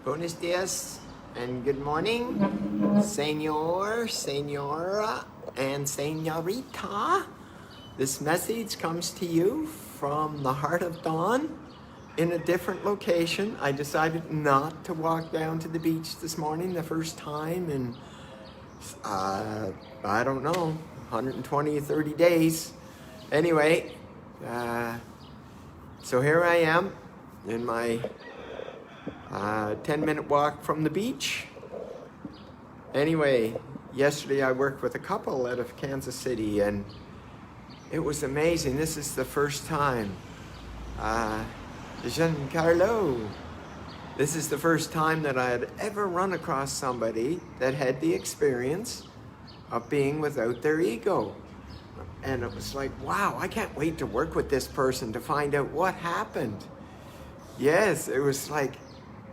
Buenos dias and good morning, senor, senora, and senorita. This message comes to you from the heart of dawn in a different location. I decided not to walk down to the beach this morning the first time in, I don't know, 120 or 30 days. Anyway, so here I am in my 10-minute walk from the beach. Anyway, yesterday I worked with a couple out of Kansas City and it was amazing. This is the first time. Giancarlo. This is the first time that I had ever run across somebody that had the experience of being without their ego. And it was like, wow, I can't wait to work with this person to find out what happened. Yes, it was like,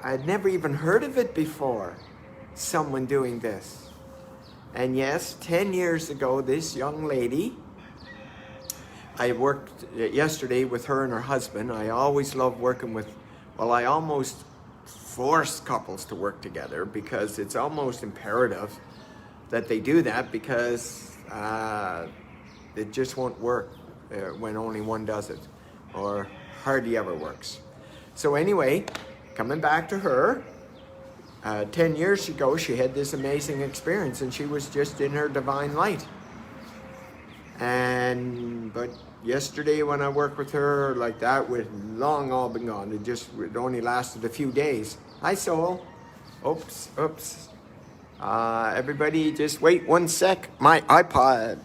I'd never even heard of it before, someone doing this. And yes, 10 years ago, this young lady, I worked yesterday with her and her husband. I always love working with, well, I almost force couples to work together because it's almost imperative that they do that because it just won't work when only one does it, or hardly ever works. So anyway, coming back to her, 10 years ago, she had this amazing experience and she was just in her divine light. But yesterday when I worked with her, like that would long all been gone. It only lasted a few days. Hi, Soul. Oops. Everybody just wait one sec. My iPod.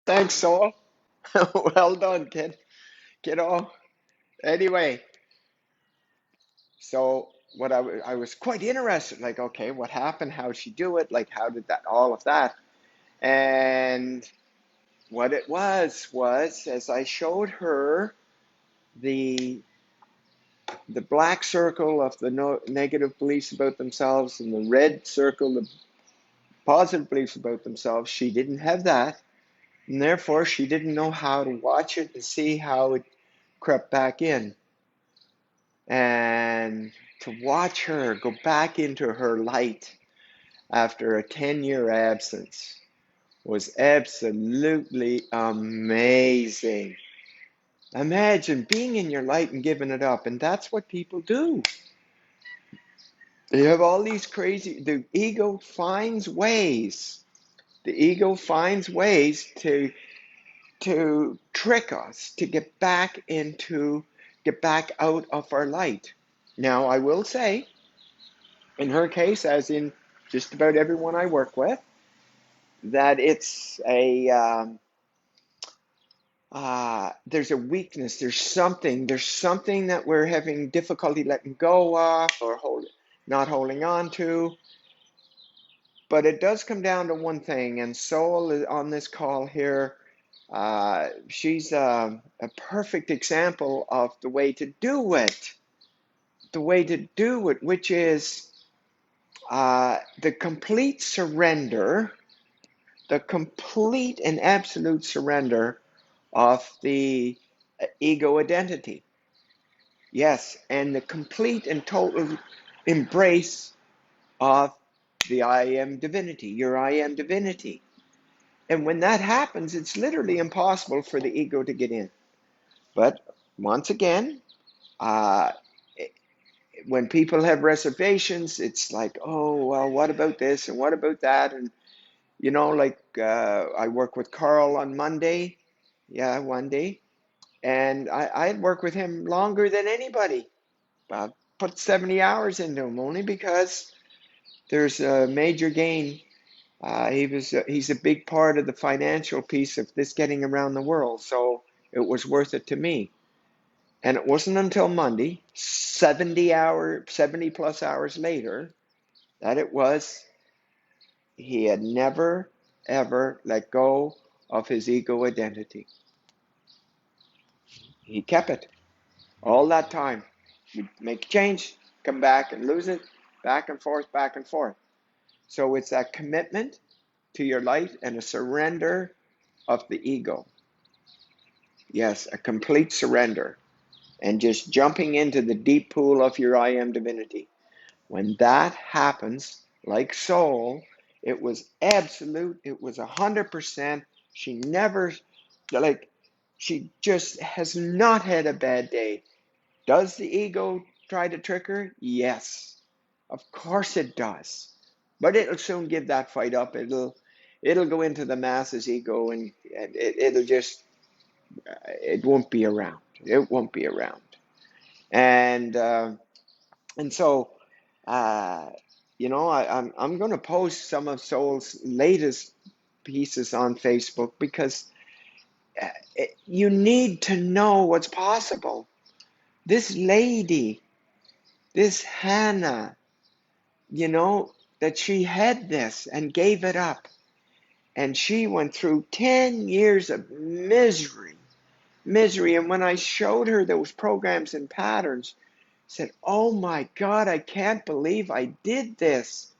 Thanks, Soul. Well done, kid. Kiddo. Anyway, so I was quite interested, like, okay, what happened? How'd she do it? Like, how did that, all of that? And what it was as I showed her the black circle of the negative beliefs about themselves and the red circle, the positive beliefs about themselves, she didn't have that. And therefore, she didn't know how to watch it and see how it crept back in. And to watch her go back into her light after a 10-year absence was absolutely amazing. Imagine being in your light and giving it up, and that's what people do. You have all these the ego finds ways. The ego finds ways to trick us, to get back out of our light. Now, I will say, in her case, as in just about everyone I work with, that it's there's a weakness, there's something that we're having difficulty letting go of or not holding on to. But it does come down to one thing, and Soul is on this call here. She's a perfect example of the way to do it. The way to do it, which is the complete surrender, the complete and absolute surrender of the ego identity. Yes, and the complete and total embrace of the I am divinity, your I am divinity. And when that happens, it's literally impossible for the ego to get in. But once again, uh, when people have reservations, it's like, oh, well, what about this and what about that? And, like I work with Carl on Monday. Yeah, one day. And I'd work with him longer than anybody. Put 70 hours into him only because there's a major gain. He's a big part of the financial piece of this getting around the world, so it was worth it to me. And it wasn't until Monday, 70 plus hours later, that he had never ever let go of his ego identity. He kept it. All that time, you make a change, come back and lose it, back and forth, back and forth. So it's that commitment to your light and a surrender of the ego. Yes, a complete surrender and just jumping into the deep pool of your I am divinity. When that happens, like soul, it was absolute, it was 100%. She never, like, she just has not had a bad day. Does the ego try to trick her? Yes, of course it does. But it'll soon give that fight up. It'll go into the masses ego, and it'll just, it won't be around. It won't be around. And and so, uh, I'm going to post some of Soul's latest pieces on Facebook because you need to know what's possible. This lady, this Hannah, that she had this and gave it up. And she went through 10 years of misery. And when I showed her those programs and patterns, said, "Oh my God, I can't believe I did this.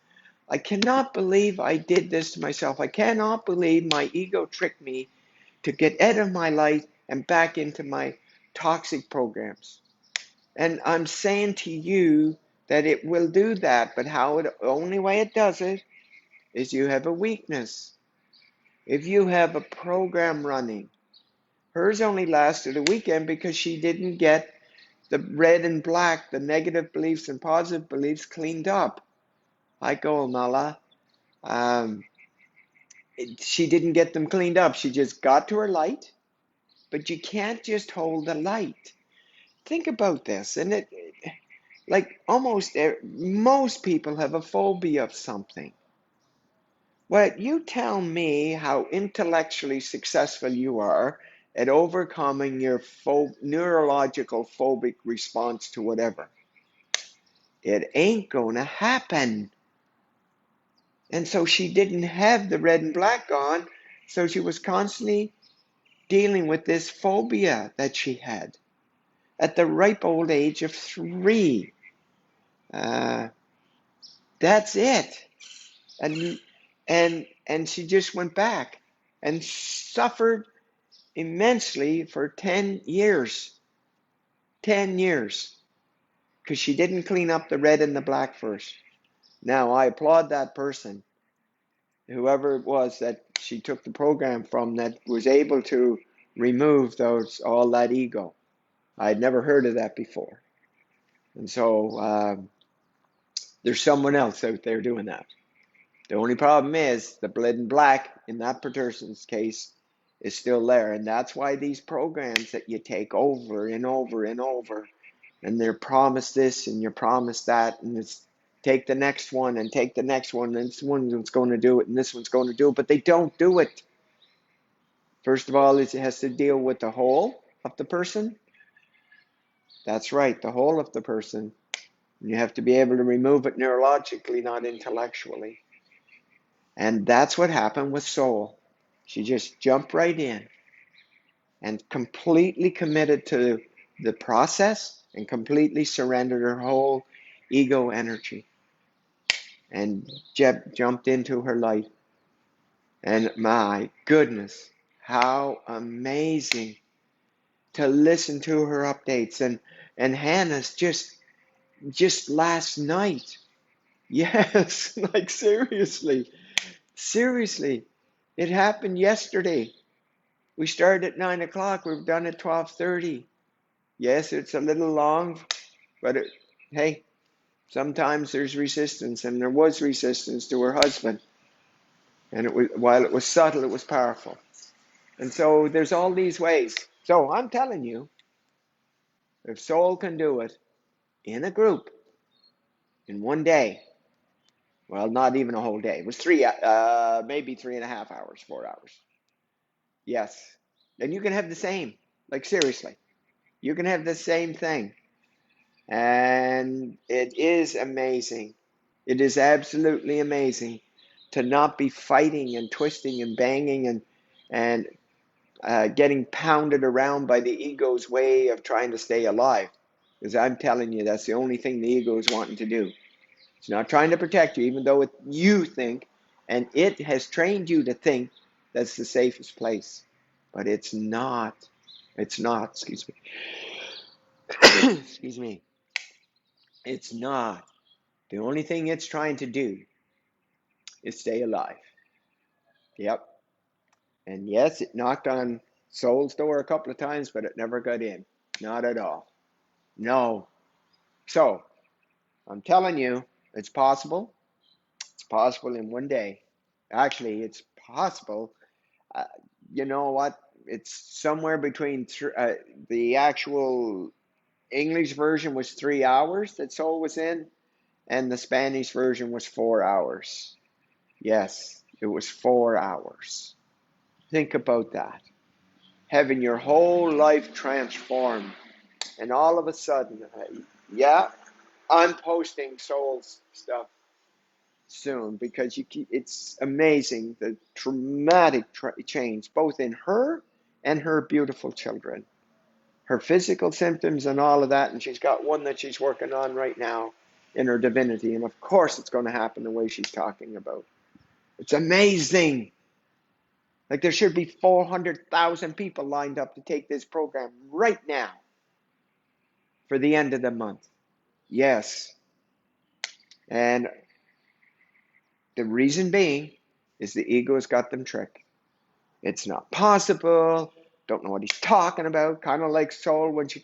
I cannot believe I did this to myself. I cannot believe my ego tricked me to get out of my life and back into my toxic programs." And I'm saying to you that it will do that, but only way it does it is you have a weakness. If you have a program running, hers only lasted a weekend because she didn't get the red and black, the negative beliefs and positive beliefs cleaned up. I go, Mala. Um, she didn't get them cleaned up. She just got to her light, but you can't just hold the light. Think about this, and like almost most people have a phobia of something. Well, you tell me how intellectually successful you are at overcoming your neurological phobic response to whatever. It ain't going to happen. And so she didn't have the red and black on, so she was constantly dealing with this phobia that she had at the ripe old age of 3. Uh, that's it. And and she just went back and suffered immensely for 10 years. 10 years. Because she didn't clean up the red and the black first. Now, I applaud that person, whoever it was that she took the program from, that was able to remove all that ego. I had never heard of that before. And so there's someone else out there doing that. The only problem is the red and black in that person's case is still there. And that's why these programs that you take over and over and over, and they're promised this and you're promised that, and it's take the next one and take the next one, and this one's going to do it and this one's going to do it, but they don't do it. First of all, it has to deal with the whole of the person. That's right, the whole of the person. And you have to be able to remove it neurologically, not intellectually. And that's what happened with Soul. She just jumped right in and completely committed to the process and completely surrendered her whole ego energy and jumped into her light. And my goodness, how amazing to listen to her updates. And Hannah's just last night. Yes, like seriously. Seriously. It happened yesterday. We started at 9 o'clock. We're done at 12:30. Yes, it's a little long, but hey, sometimes there's resistance, and there was resistance to her husband. And while it was subtle, it was powerful. And so there's all these ways. So I'm telling you, if Soul can do it in a group in one day, well, not even a whole day. It was maybe 3.5 hours, 4 hours. Yes. And you can have the same. Like seriously, you can have the same thing. And it is amazing. It is absolutely amazing to not be fighting and twisting and banging and getting pounded around by the ego's way of trying to stay alive. Because I'm telling you, that's the only thing the ego is wanting to do. It's not trying to protect you, even though you think, and it has trained you to think that's the safest place. But it's not. It's not, excuse me. Excuse me. It's not. The only thing it's trying to do is stay alive. Yep. And yes, it knocked on Soul's door a couple of times, but it never got in. Not at all. No. So, I'm telling you, it's possible. It's possible in one day. Actually, it's possible. Uh, you know what? It's somewhere between the actual English version was 3 hours that Soul was in, and the Spanish version was 4 hours. Yes, it was 4 hours. Think about that. Having your whole life transformed, and all of a sudden, yeah, I'm posting Soul's stuff soon because it's amazing the dramatic change both in her and her beautiful children, her physical symptoms and all of that. And she's got one that she's working on right now in her divinity, and of course it's going to happen the way she's talking about. It's amazing. Like there should be 400,000 people lined up to take this program right now for the end of the month. Yes. And the reason being is the ego's got them tricked. It's not possible. Don't know what he's talking about. Kind of like Soul when she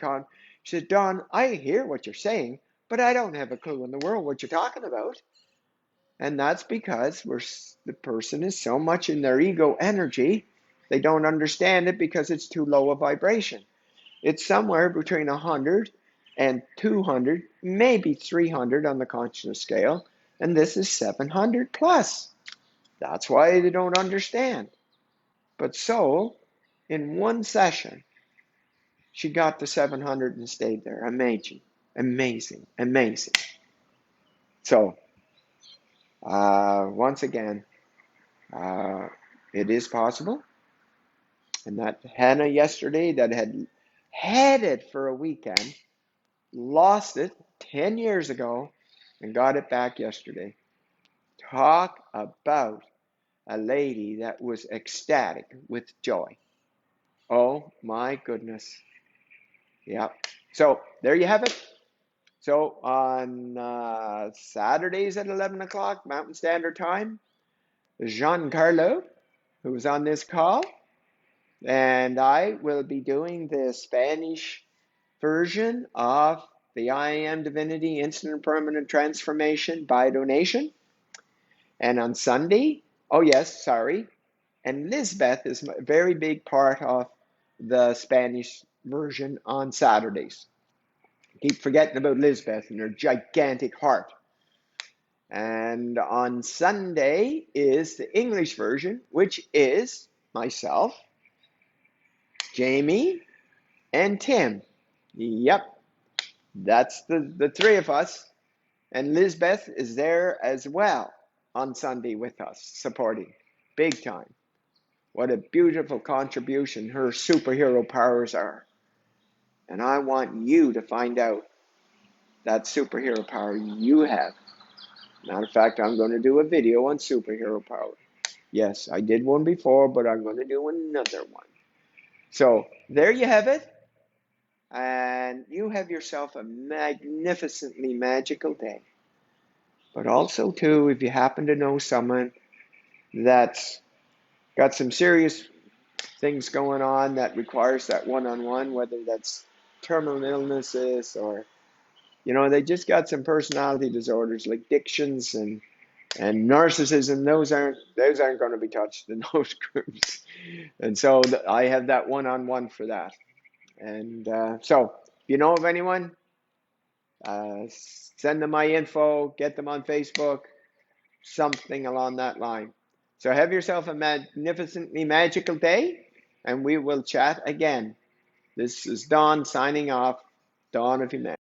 said, Don, I hear what you're saying, but I don't have a clue in the world what you're talking about. And that's because the person is so much in their ego energy, they don't understand it because it's too low a vibration. It's somewhere between 100 and 200, maybe 300 on the consciousness scale, and this is 700 plus. That's why they don't understand. But Soul, in one session, she got to 700 and stayed there. Amazing, amazing, amazing. So, once again, it is possible. And that Hannah yesterday that had headed for a weekend, lost it 10 years ago and got it back yesterday. Talk about a lady that was ecstatic with joy. Oh my goodness. Yeah. So there you have it. So on Saturdays at 11 o'clock Mountain Standard Time, Giancarlo, who was on this call, and I will be doing the Spanish version of the I Am Divinity Instant and Permanent Transformation by donation. And on Sunday, oh yes, sorry, and Lisbeth is a very big part of the Spanish version on Saturdays. Keep forgetting about Lisbeth and her gigantic heart. And on Sunday is the English version, which is myself, Jamie, and Tim. Yep, that's the three of us. And Lisbeth is there as well on Sunday with us, supporting big time. What a beautiful contribution her superhero powers are. And I want you to find out that superhero power you have. Matter of fact, I'm going to do a video on superhero power. Yes, I did one before, but I'm going to do another one. So there you have it. And you have yourself a magnificently magical day. But also, too, if you happen to know someone that's got some serious things going on that requires that one-on-one, whether that's terminal illnesses or, they just got some personality disorders like addictions and narcissism, those aren't going to be touched in those groups. And so I have that one-on-one for that. And so if you know of anyone, send them my info, get them on Facebook, something along that line. So have yourself a magnificently magical day, and we will chat again. This is Don signing off. Dawn of Humanity.